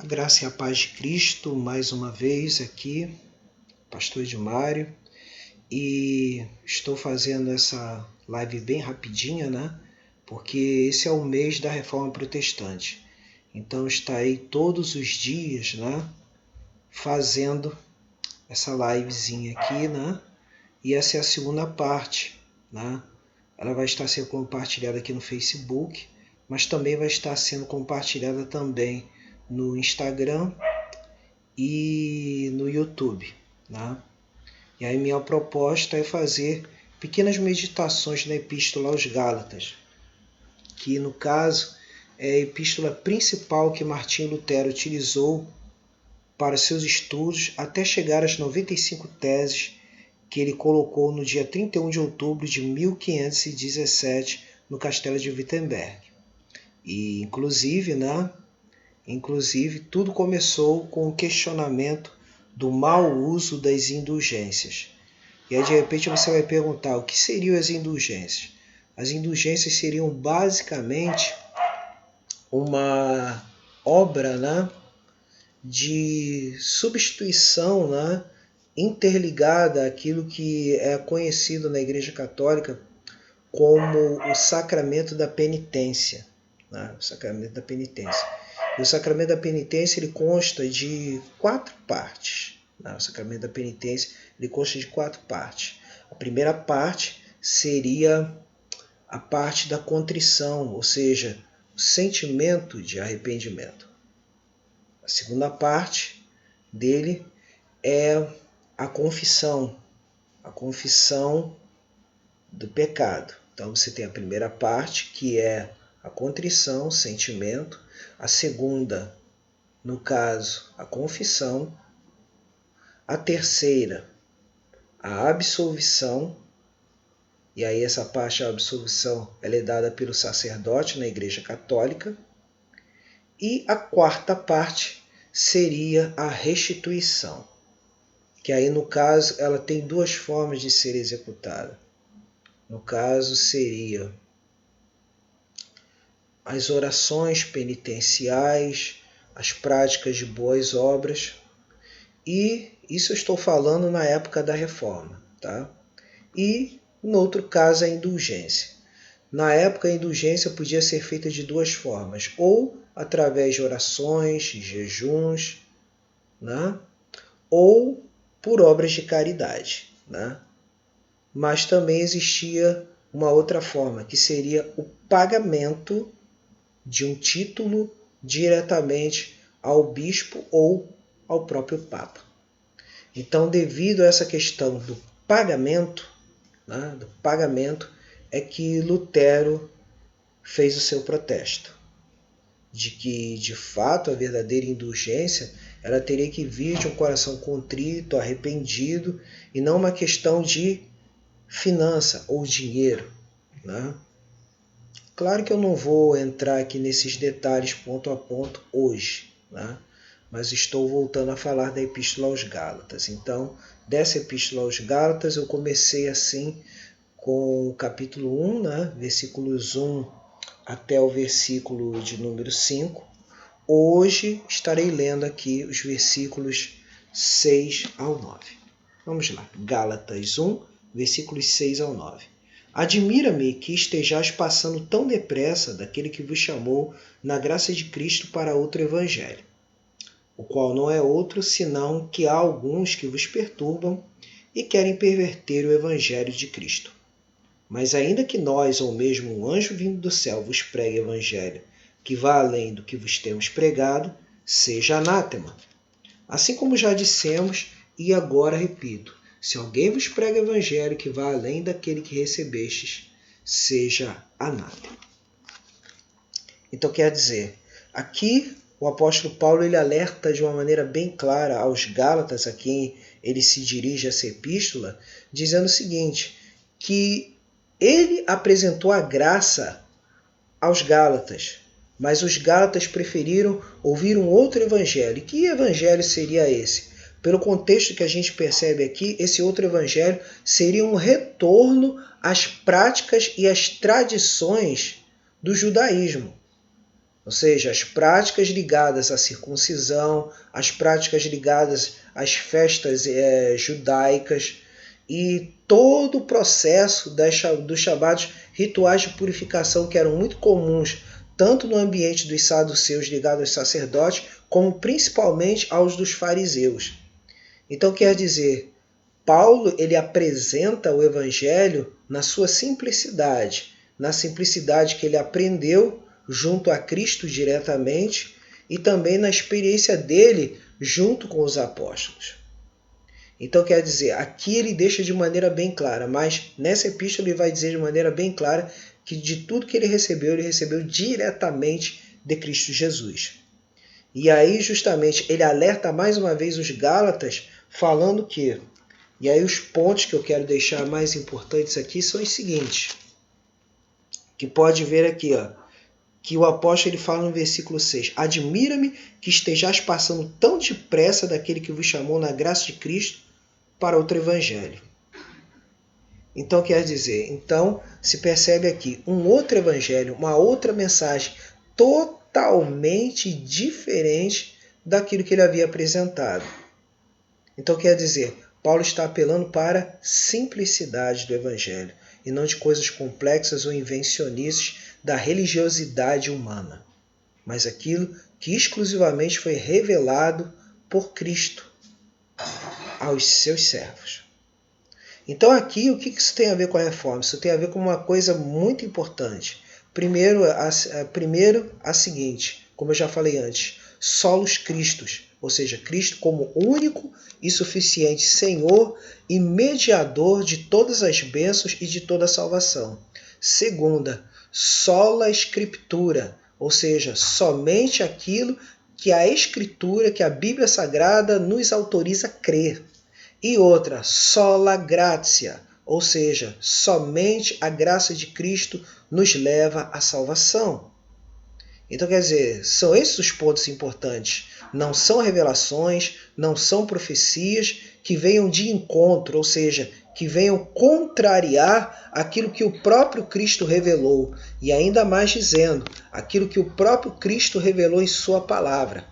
A graça e a paz de Cristo, mais uma vez aqui, Pastor Edmário, e estou fazendo essa live bem rapidinha, né? Porque esse é o mês da Reforma Protestante. Então estarei todos os dias, né? Fazendo essa livezinha aqui, né? E essa é a segunda parte, né? Ela vai estar sendo compartilhada aqui no Facebook, mas também vai estar sendo compartilhada também no Instagram e no YouTube, né? E aí minha proposta é fazer pequenas meditações na Epístola aos Gálatas, que no caso é a epístola principal que Martinho Lutero utilizou para seus estudos até chegar às 95 teses que ele colocou no dia 31 de outubro de 1517 no Castelo de Wittenberg. E Inclusive, tudo começou com o questionamento do mau uso das indulgências. E aí, de repente, você vai perguntar, o que seriam as indulgências? As indulgências seriam basicamente uma obra, né, de substituição, né, interligada àquilo que é conhecido na Igreja Católica como o sacramento da penitência. Né, o sacramento da penitência. E o sacramento da penitência ele consta de 4 partes. O sacramento da penitência ele consta de 4 partes. A primeira parte seria a parte da contrição, ou seja, o sentimento de arrependimento. A segunda parte dele é a confissão do pecado. Então você tem a primeira parte, que é a contrição, o sentimento. A segunda, no caso, a confissão. A terceira, a absolvição. E aí essa parte da absolvição ela é dada pelo sacerdote na Igreja Católica. E a quarta parte seria a restituição, que aí no caso ela tem 2 formas de ser executada. No caso seria as orações penitenciais, as práticas de boas obras, e isso eu estou falando na época da Reforma, tá? E no outro caso a indulgência. Na época a indulgência podia ser feita de 2 formas, ou através de orações, jejuns, né? Ou por obras de caridade, né? Mas também existia uma outra forma, que seria o pagamento de um título diretamente ao bispo ou ao próprio Papa. Então, devido a essa questão do pagamento, né, é que Lutero fez o seu protesto, de que, de fato, a verdadeira indulgência ela teria que vir de um coração contrito, arrependido, e não uma questão de finança ou dinheiro, né? Claro que eu não vou entrar aqui nesses detalhes ponto a ponto hoje, né? Mas estou voltando a falar da Epístola aos Gálatas. Então, dessa Epístola aos Gálatas, eu comecei assim com o capítulo 1, né? Versículos 1 até o versículo de número 5. Hoje estarei lendo aqui os versículos 6 ao 9. Vamos lá, Gálatas 1, versículos 6 ao 9. Admira-me que estejais passando tão depressa daquele que vos chamou na graça de Cristo para outro evangelho, o qual não é outro senão que há alguns que vos perturbam e querem perverter o evangelho de Cristo. Mas ainda que nós, ou mesmo um anjo vindo do céu, vos pregue evangelho que vá além do que vos temos pregado, seja anátema. Assim como já dissemos, e agora repito, se alguém vos prega evangelho que vá além daquele que recebestes, seja anátema. Então quer dizer, aqui o apóstolo Paulo ele alerta de uma maneira bem clara aos Gálatas, a quem ele se dirige essa epístola, dizendo o seguinte, que ele apresentou a graça aos Gálatas, mas os Gálatas preferiram ouvir um outro evangelho. E que evangelho seria esse? Pelo contexto que a gente percebe aqui, esse outro evangelho seria um retorno às práticas e às tradições do judaísmo. Ou seja, as práticas ligadas à circuncisão, as práticas ligadas às festas judaicas e todo o processo dos chamados rituais de purificação que eram muito comuns tanto no ambiente dos saduceus ligados aos sacerdotes, como principalmente aos dos fariseus. Então quer dizer, Paulo ele apresenta o Evangelho na sua simplicidade, na simplicidade que ele aprendeu junto a Cristo diretamente e também na experiência dele junto com os apóstolos. Então quer dizer, aqui ele deixa de maneira bem clara, mas nessa epístola ele vai dizer de maneira bem clara que de tudo que ele recebeu diretamente de Cristo Jesus. E aí justamente ele alerta mais uma vez os Gálatas falando que, e aí os pontos que eu quero deixar mais importantes aqui são os seguintes, que pode ver aqui, ó, que o apóstolo ele fala no versículo 6, admira-me que estejais passando tão depressa daquele que vos chamou na graça de Cristo para outro evangelho. Então quer dizer, então se percebe aqui um outro evangelho, uma outra mensagem totalmente diferente daquilo que ele havia apresentado. Então quer dizer, Paulo está apelando para a simplicidade do evangelho e não de coisas complexas ou invencionices da religiosidade humana, mas aquilo que exclusivamente foi revelado por Cristo aos seus servos. Então aqui, o que isso tem a ver com a reforma? Isso tem a ver com uma coisa muito importante. Primeiro, a seguinte, como eu já falei antes, solos Cristos, ou seja, Cristo como único e suficiente Senhor e mediador de todas as bênçãos e de toda a salvação. Segunda, sola Escritura, ou seja, somente aquilo que a Escritura, que a Bíblia Sagrada nos autoriza a crer. E outra, sola gratia, ou seja, somente a graça de Cristo nos leva à salvação. Então quer dizer, são esses os pontos importantes. Não são revelações, não são profecias que venham de encontro, ou seja, que venham contrariar aquilo que o próprio Cristo revelou. E ainda mais dizendo, aquilo que o próprio Cristo revelou em sua palavra.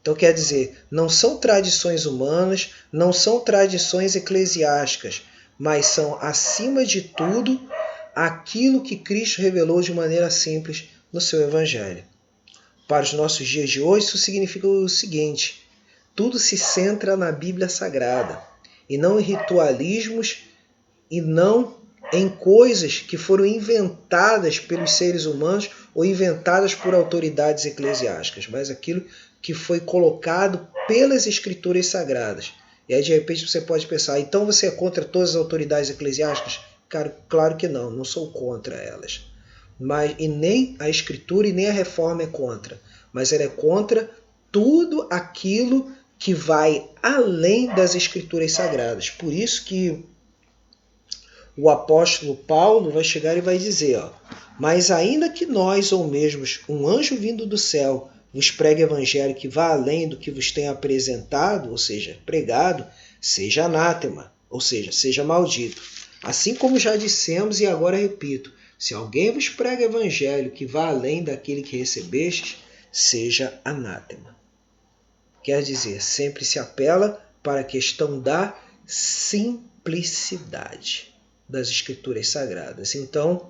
Então quer dizer, não são tradições humanas, não são tradições eclesiásticas, mas são, acima de tudo, aquilo que Cristo revelou de maneira simples no seu Evangelho. Para os nossos dias de hoje, isso significa o seguinte, tudo se centra na Bíblia Sagrada, e não em ritualismos, e não em coisas que foram inventadas pelos seres humanos ou inventadas por autoridades eclesiásticas, mas aquilo que foi colocado pelas Escrituras Sagradas. E aí de repente você pode pensar, então você é contra todas as autoridades eclesiásticas? Claro que não, não sou contra elas. E nem a Escritura e nem a Reforma é contra. Mas ela é contra tudo aquilo que vai além das Escrituras Sagradas. Por isso que o apóstolo Paulo vai chegar e vai dizer, ó, mas ainda que nós ou mesmos um anjo vindo do céu vos pregue evangelho que vá além do que vos tenha apresentado, ou seja, pregado, seja anátema, ou seja, seja maldito. Assim como já dissemos e agora repito, se alguém vos prega evangelho que vá além daquele que recebestes, seja anátema. Quer dizer, sempre se apela para a questão da simplicidade das Escrituras Sagradas. Então,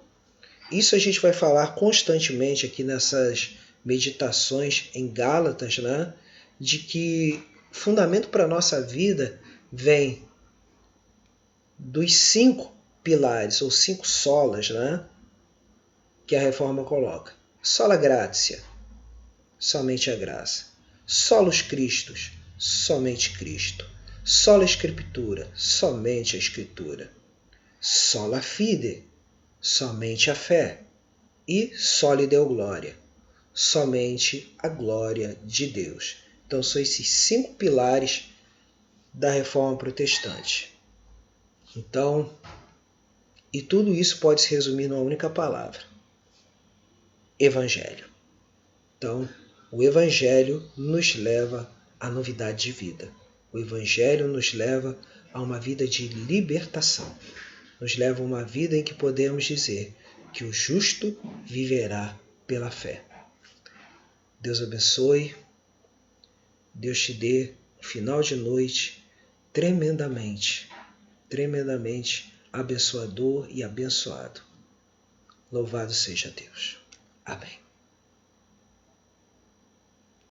isso a gente vai falar constantemente aqui nessas meditações em Gálatas, né? De que o fundamento para a nossa vida vem dos 5 pilares, ou 5 solas, né? Que a Reforma coloca. Sola gratia, somente a graça. Solos Christus, somente Cristo. Sola Escritura, somente a Escritura. Sola fide, somente a fé. E soli Deo glória, somente a glória de Deus. Então são esses 5 pilares da Reforma Protestante. Então, e tudo isso pode se resumir numa única palavra: Evangelho. Então, o Evangelho nos leva à novidade de vida. O Evangelho nos leva a uma vida de libertação. Nos leva a uma vida em que podemos dizer que o justo viverá pela fé. Deus abençoe. Deus te dê um final de noite tremendamente abençoador e abençoado. Louvado seja Deus. Amém.